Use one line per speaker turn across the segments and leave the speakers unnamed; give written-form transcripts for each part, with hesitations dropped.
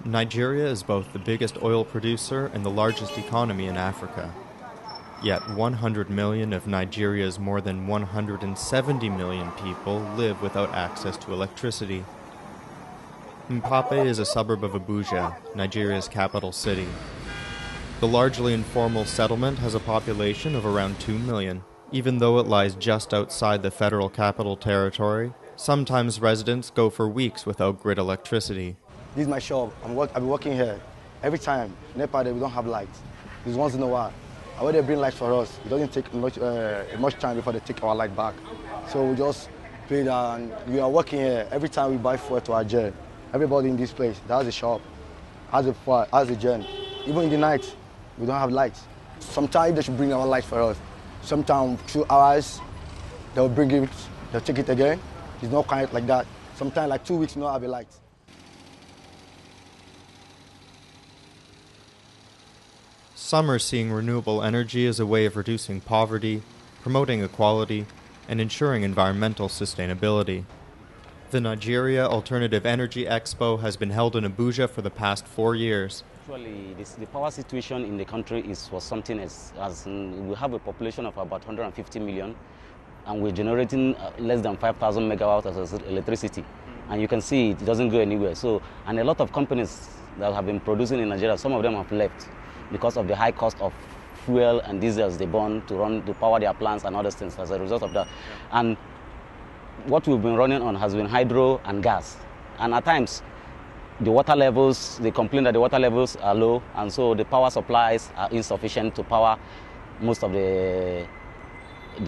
Nigeria is both the biggest oil producer and the largest economy in Africa. Yet 100 million of Nigeria's more than 170 million people live without access to electricity. Mpape is a suburb of Abuja, Nigeria's capital city. The largely informal settlement has a population of around 2 million. Even though it lies just outside the federal capital territory, sometimes residents go for weeks without grid electricity.
This is my shop. I've been working here. Every time, Nepal, we don't have lights. It's once in a while. And when they bring lights for us, it doesn't take much time before they take our light back. So we just pay down. We are working here. Every time we buy fuel to our gen, everybody in this place, that has a shop, has a gen. Even in the night, we don't have lights. Sometimes they should bring our lights for us. Sometimes 2 hours, they'll bring it, they'll take it again. It's not quite like that. Sometimes like 2 weeks, we don't have a light.
Some are seeing renewable energy as a way of reducing poverty, promoting equality, and ensuring environmental sustainability. The Nigeria Alternative Energy Expo has been held in Abuja for the past 4 years.
Actually, the power situation in the country was something as we have a population of about 150 million, and we're generating less than 5,000 megawatts of electricity. And you can see it doesn't go anywhere. And a lot of companies that have been producing in Nigeria, some of them have left because of the high cost of fuel and diesels they burn to power their plants and other things as a result of that. And what we've been running on has been hydro and gas. And at times, the water levels, they complain that the water levels are low, and so the power supplies are insufficient to power most of the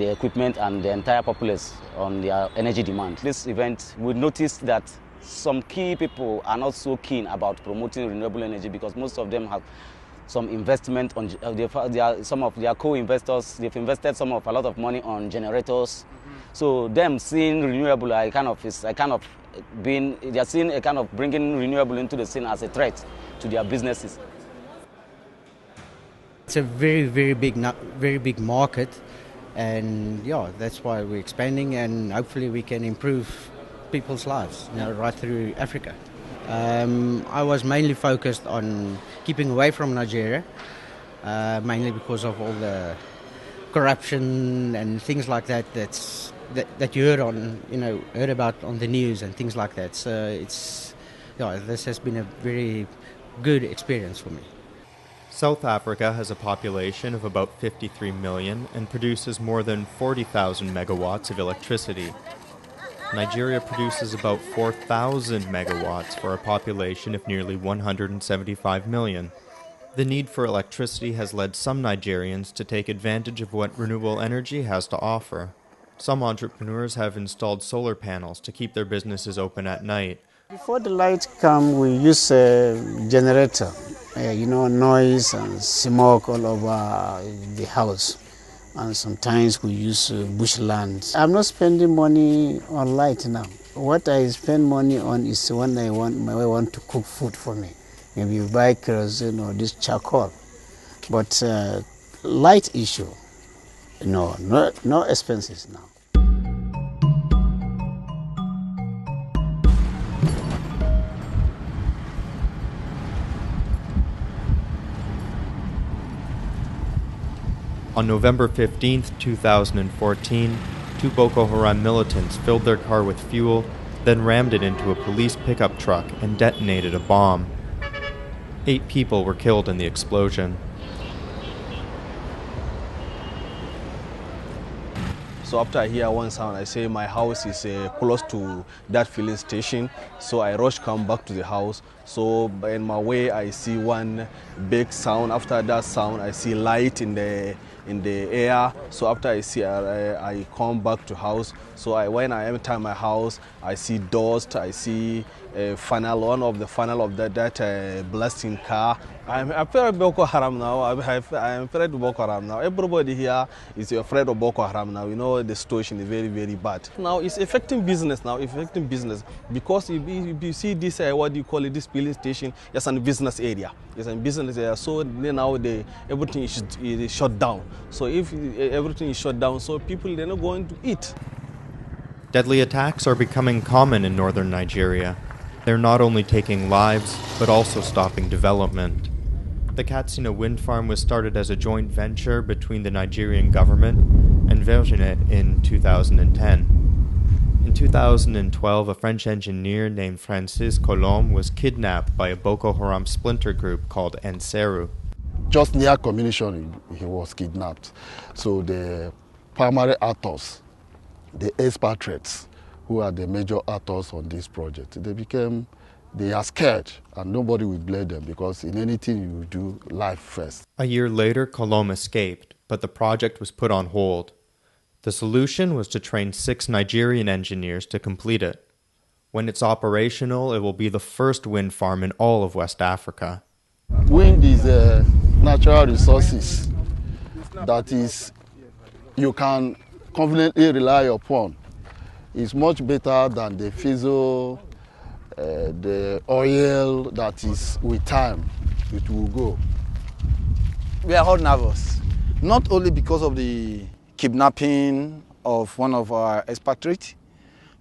equipment and the entire populace on their energy demand. This event, we noticed that some key people are not so keen about promoting renewable energy because most of them have some investment on some of their co-investors. They've invested a lot of money on generators. So them seeing renewable, they are seeing a kind of bringing renewable into the scene as a threat to their businesses.
It's a very big market, and yeah, that's why we're expanding, and hopefully we can improve people's lives, right through Africa. I was mainly focused on keeping away from Nigeria, mainly because of all the corruption and things like that that you heard about on the news and things like that. So this has been a very good experience for me.
South Africa has a population of about 53 million and produces more than 40,000 megawatts of electricity. Nigeria produces about 4,000 megawatts for a population of nearly 175 million. The need for electricity has led some Nigerians to take advantage of what renewable energy has to offer. Some entrepreneurs have installed solar panels to keep their businesses open at night.
Before the light come, we use a generator, noise and smoke all over the house. And sometimes we use bushland. I'm not spending money on light now. What I spend money on is when I want to cook food for me. Maybe you buy kerosene or this charcoal. But light issue, no expenses now.
On November 15, 2014, 2 Boko Haram militants filled their car with fuel, then rammed it into a police pickup truck and detonated a bomb. 8 people were killed in the explosion.
So after I hear one sound, I say my house is close to that filling station. So I come back to the house. So in my way, I see one big sound. After that sound, I see light in the air. So after I see, I come back to house. So when I enter my house, I see dust. I see a funnel, one of the funnel of that blasting car. I'm afraid of Boko Haram now. I'm afraid of Boko Haram now. Everybody here is afraid of Boko Haram now. The situation is very bad. Now it's affecting business because if you see this, what do you call it, this filling station, it's a business area. It's a business area. So now everything is shut down. So if everything is shut down, so people, they're not going to eat.
Deadly attacks are becoming common in northern Nigeria. They're not only taking lives, but also stopping development. The Katsina wind farm was started as a joint venture between the Nigerian government and Virginet in 2010. In 2012, a French engineer named Francis Colomb was kidnapped by a Boko Haram splinter group called Enseru.
Just near commission, he was kidnapped. So the primary actors, the expatriates, who are the major actors on this project, they are scared, and nobody will blame them, because in anything you do, life first.
A year later, Colomb escaped, but the project was put on hold. The solution was to train 6 Nigerian engineers to complete it. When it's operational, it will be the first wind farm in all of West Africa.
Wind is natural resources that is you can confidently rely upon. It's much better than the diesel, the oil that is with time, it will go.
We are all nervous, not only because of the kidnapping of one of our expatriates,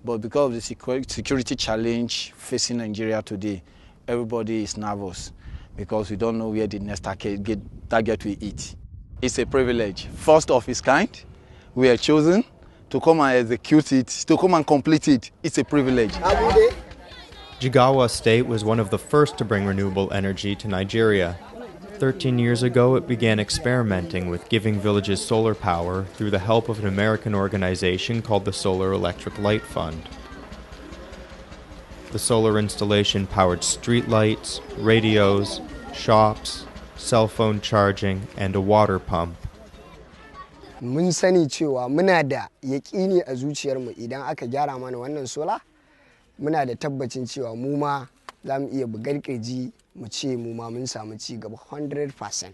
but because of the security challenge facing Nigeria today. Everybody is nervous because we don't know where the next target will hit. It's a privilege, first of its kind. We are chosen to come and execute it, to come and complete it. It's a privilege.
Jigawa State was one of the first to bring renewable energy to Nigeria. 13 years ago, it began experimenting with giving villages solar power through the help of an American organization called the Solar Electric Light Fund. The solar installation powered streetlights, radios, shops, cell phone charging, and a water pump.
Mun sani cewa muna da yaƙini a zuciyarmu idan aka gyara mana wannan sola, muna da tabbacin cewa mu ma za mu iya bugar kirji mu ce mu ma mun samu ci gaba 100%.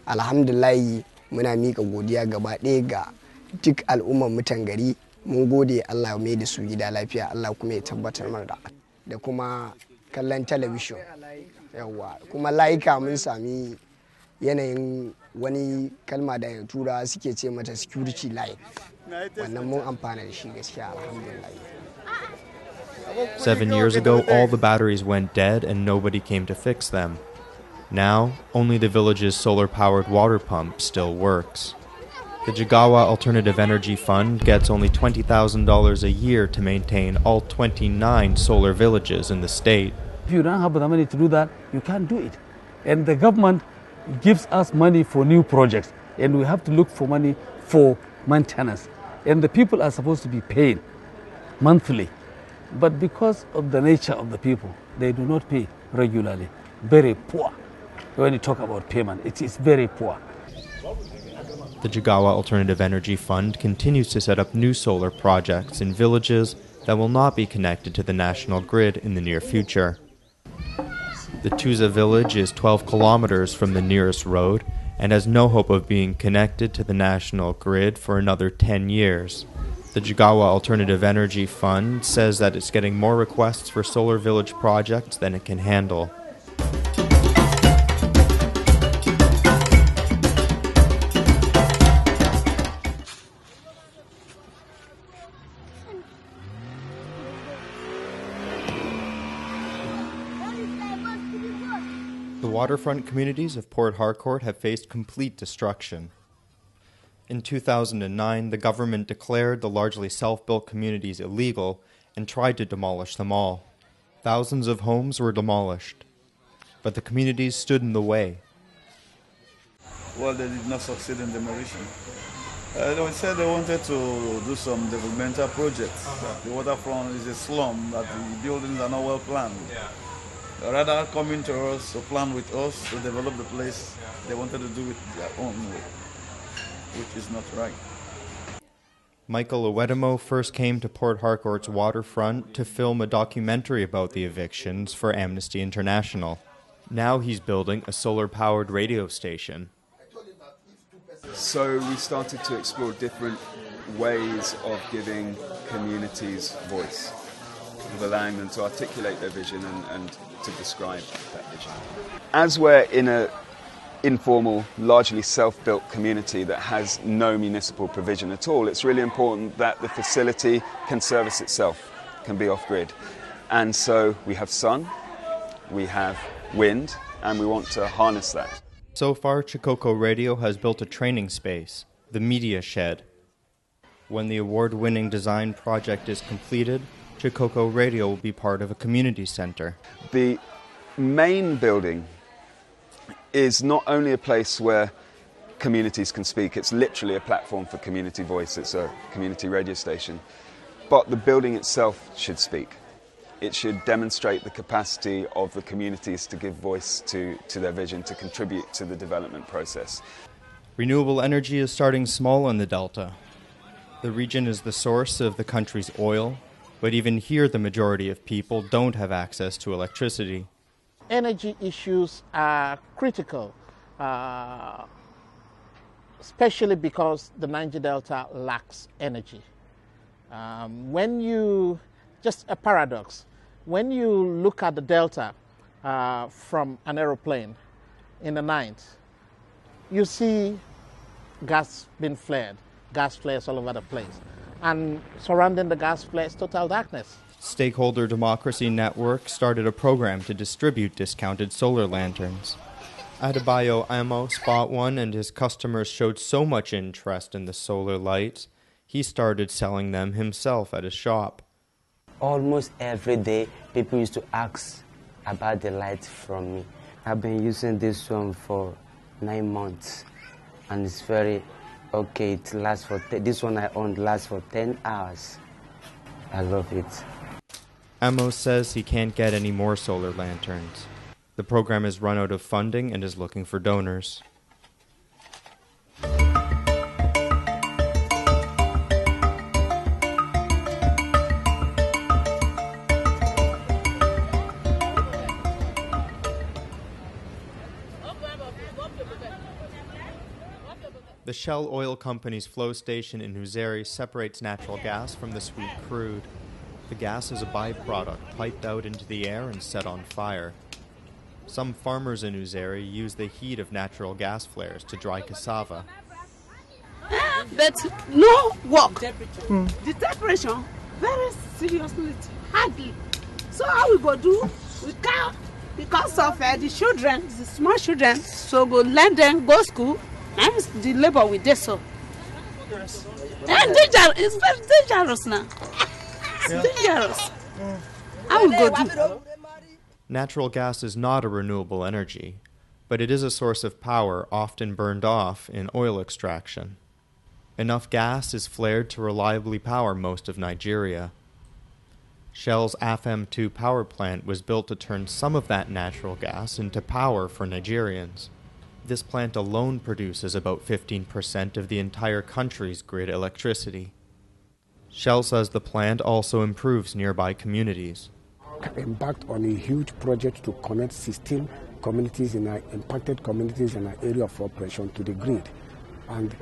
Alhamdulillah muna mika godiya gaba ɗaya ga duk al'ummar mutan gari. Mun gode Allah ya mai da su gida lafiya, Allah kuma ya tabbatar mana da kuma kallon talabishin. Yawa kuma layuka mun sami yanayin wani kalma da turawa suke ce mata security line. Wannan mun amfana da shi gaskiya alhamdulillah.
7 years ago, all the batteries went dead and nobody came to fix them. Now, only the village's solar-powered water pump still works. The Jigawa Alternative Energy Fund gets only $20,000 a year to maintain all 29 solar villages in the state.
If you don't have the money to do that, you can't do it. And the government gives us money for new projects, and we have to look for money for maintenance. And the people are supposed to be paid monthly. But because of the nature of the people, they do not pay regularly. Very poor. When you talk about payment, it is very poor.
The Jigawa Alternative Energy Fund continues to set up new solar projects in villages that will not be connected to the national grid in the near future. The Tuza village is 12 kilometers from the nearest road and has no hope of being connected to the national grid for another 10 years. The Jigawa Alternative Energy Fund says that it's getting more requests for solar village projects than it can handle. The waterfront communities of Port Harcourt have faced complete destruction. In 2009, the government declared the largely self-built communities illegal and tried to demolish them all. Thousands of homes were demolished, but the communities stood in the way.
Well, they did not succeed in demolition. They said they wanted to do some developmental projects. The waterfront is a slum, that the buildings are not well planned. Rather coming to us to plan with us to develop the place, they wanted to do it their own way, which is not right.
Michael Owedimo first came to Port Harcourt's waterfront to film a documentary about the evictions for Amnesty International. Now he's building a solar-powered radio station.
So we started to explore different ways of giving communities voice, of allowing them to articulate their vision and to describe that vision. As we're in an informal, largely self-built community that has no municipal provision at all, it's really important that the facility can service itself, can be off-grid. And so we have sun, we have wind, and we want to harness that.
So far, Chikoko Radio has built a training space, the Media Shed. When the award-winning design project is completed, Chikoko Radio will be part of a community center.
The main building is not only a place where communities can speak, it's literally a platform for community voice, it's a community radio station, but the building itself should speak. It should demonstrate the capacity of the communities to give voice to their vision, to contribute to the development process.
Renewable energy is starting small in the Delta. The region is the source of the country's oil, but even here the majority of people don't have access to electricity.
Energy issues are critical, especially because the Niger Delta lacks energy. Just a paradox, when you look at the Delta from an aeroplane in the night, you see gas being flared, gas flares all over the place. And surrounding the gas flares, total darkness.
Stakeholder Democracy Network started a program to distribute discounted solar lanterns. Adebayo Amos bought one, and his customers showed so much interest in the solar lights, he started selling them himself at his shop.
Almost every day, people used to ask about the lights from me. I've been using this one for 9 months, and it's very okay. It lasts for this one I own lasts for 10 hours. I love it.
Amos says he can't get any more solar lanterns. The program has run out of funding and is looking for donors. The Shell Oil Company's flow station in Uzeri separates natural gas from the sweet crude. The gas is a byproduct piped out into the air and set on fire. Some farmers in Uzeri use the heat of natural gas flares to dry cassava.
But no work. The temperature very seriously hardly. So how we go do? We can't because of the children, the small children. So go let them go school. And the labor with this so. And it's very dangerous now. It's dangerous. How we go do?
Natural gas is not a renewable energy, but it is a source of power often burned off in oil extraction. Enough gas is flared to reliably power most of Nigeria. Shell's AFM2 power plant was built to turn some of that natural gas into power for Nigerians. This plant alone produces about 15% of the entire country's grid electricity. Shell says the plant also improves nearby communities.
Embarked on a huge project to connect 16 communities in our impacted communities in our area of operation to the grid. And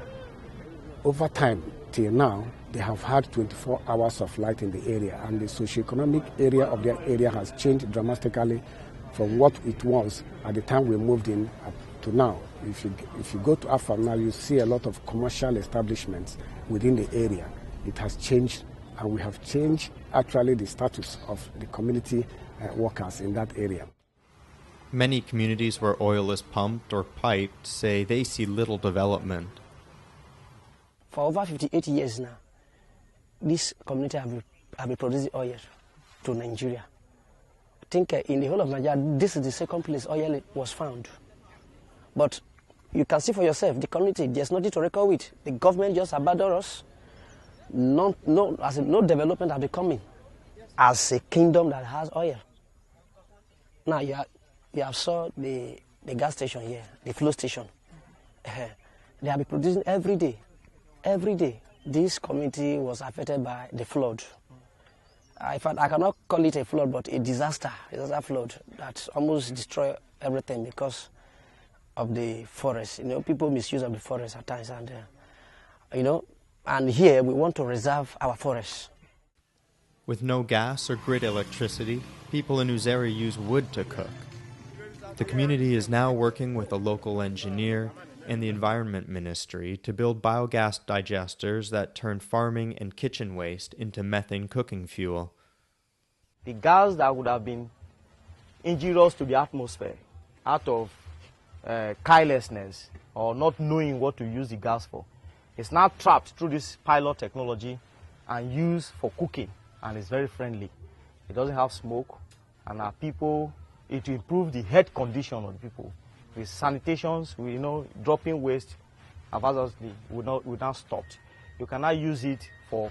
over time, till now, they have had 24 hours of light in the area, and the socioeconomic area of their area has changed dramatically from what it was at the time we moved in to now. If you go to Afam now, you see a lot of commercial establishments within the area. It has changed, and we have changed actually the status of the community workers in that area.
Many communities where oil is pumped or piped say they see little development.
For over 58 years now, this community have been producing oil to Nigeria. I think in the whole of Nigeria, this is the second place oil was found. But you can see for yourself, the community, there's nothing to record with. The government just abandoned us. No development has been coming as a kingdom that has oil. Now you have saw the gas station here, the flow station. They have been producing every day. Every day, this community was affected by the flood. In fact, I cannot call it a flood, but a disaster flood that almost destroyed everything because of the forest. People misuse of the forest at times, and and here we want to reserve our forests.
With no gas or grid electricity, people in Uzeri use wood to cook. The community is now working with a local engineer and the Environment Ministry to build biogas digesters that turn farming and kitchen waste into methane cooking fuel.
The gas that would have been injurious to the atmosphere out of carelessness or not knowing what to use the gas for is now trapped through this pilot technology and used for cooking, and it's very friendly. It doesn't have smoke, and our people, it will improve the health condition of the people. With sanitations, dropping waste hazardously will now stopped. You can now use it for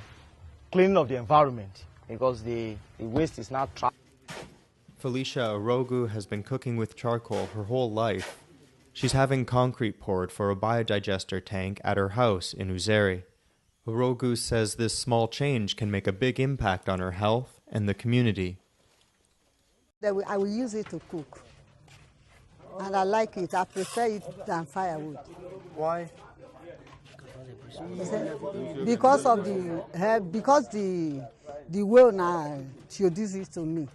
cleaning of the environment because the waste is now trapped.
Felicia Orogu has been cooking with charcoal her whole life. She's having concrete poured for a biodigester tank at her house in Uzeri. Orogu says this small change can make a big impact on her health and the community.
I will use it to cook. And I like it. I prefer it than firewood.
Why?
Because of the well now introduced it to me.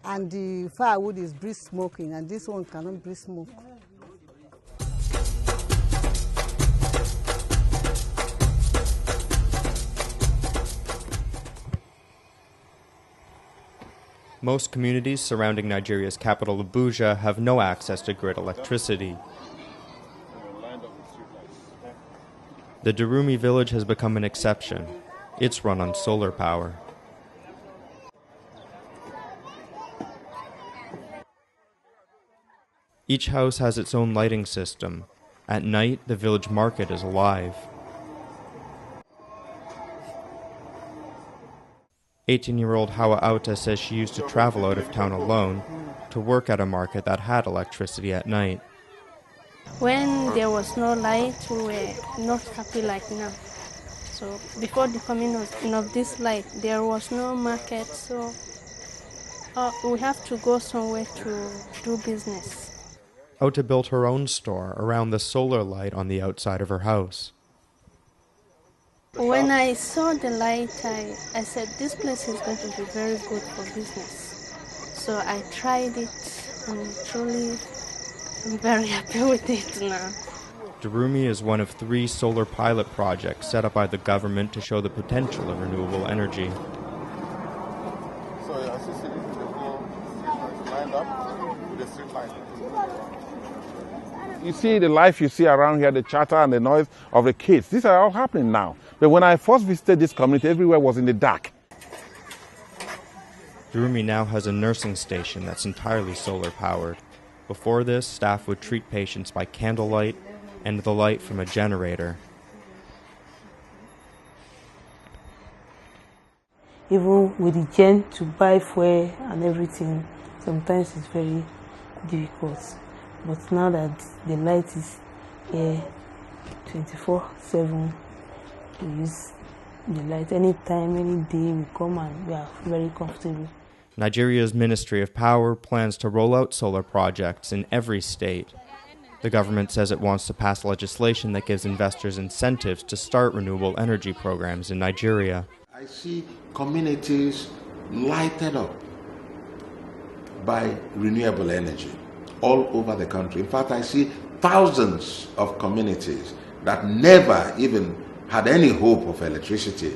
And the firewood is breeze smoking, and this one cannot breathe smoke.
Most communities surrounding Nigeria's capital Abuja have no access to grid electricity. The Durumi village has become an exception. It's run on solar power. Each house has its own lighting system. At night, the village market is alive. 18-year-old Hawa Auta says she used to travel out of town alone to work at a market that had electricity at night.
When there was no light, we were not happy like now. So before the coming of this light, there was no market, so we have to go somewhere to do business.
Auta built her own store around the solar light on the outside of her house.
When I saw the light, I said, this place is going to be very good for business. So I tried it, and truly I'm very happy with it now.
Durumi is one of 3 solar pilot projects set up by the government to show the potential of renewable energy.
So you're assisting with the whole lined up with the street light.
You see the life you see around here, the chatter and the noise of the kids. These are all happening now. But when I first visited this community, everywhere was in the dark.
Durumi now has a nursing station that's entirely solar powered. Before this, staff would treat patients by candlelight and the light from a generator.
Even with the gen to buy fuel and everything, sometimes it's very difficult. But now that the light is here 24/7, we use the light anytime, any day we come and we are very comfortable.
Nigeria's Ministry of Power plans to roll out solar projects in every state. The government says it wants to pass legislation that gives investors incentives to start renewable energy programs in Nigeria.
I see communities lighted up by renewable energy all over the country. In fact, I see thousands of communities that never even had any hope of electricity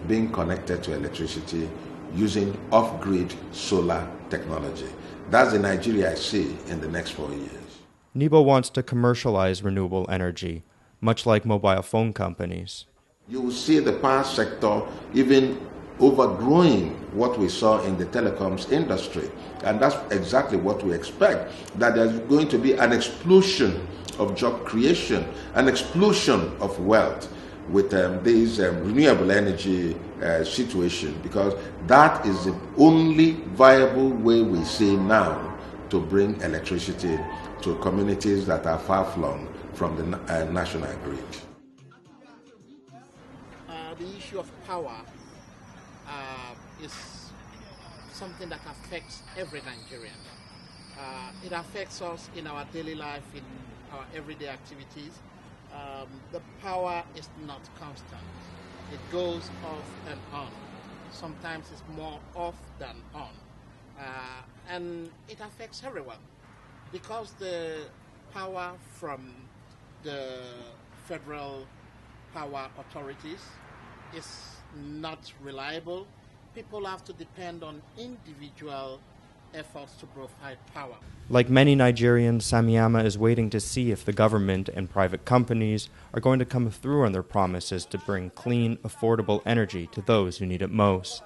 being connected to electricity using off-grid solar technology. That's the Nigeria I see in the next 4 years.
NIBO wants to commercialize renewable energy, much like mobile phone companies.
You will see the power sector even overgrowing what we saw in the telecoms industry. And that's exactly what we expect, that there's going to be an explosion of job creation, an explosion of wealth with this renewable energy situation, because that is the only viable way we see now to bring electricity to communities that are far-flung from the national grid.
The issue of power is something that affects every Nigerian. It affects us in our daily life, in our everyday activities. The power is not constant. It goes off and on. Sometimes it's more off than on. And it affects everyone because the power from the federal power authorities is not reliable, people have to depend on individual efforts to provide power.
Like many Nigerians, Samiyama is waiting to see if the government and private companies are going to come through on their promises to bring clean, affordable energy to those who need it most.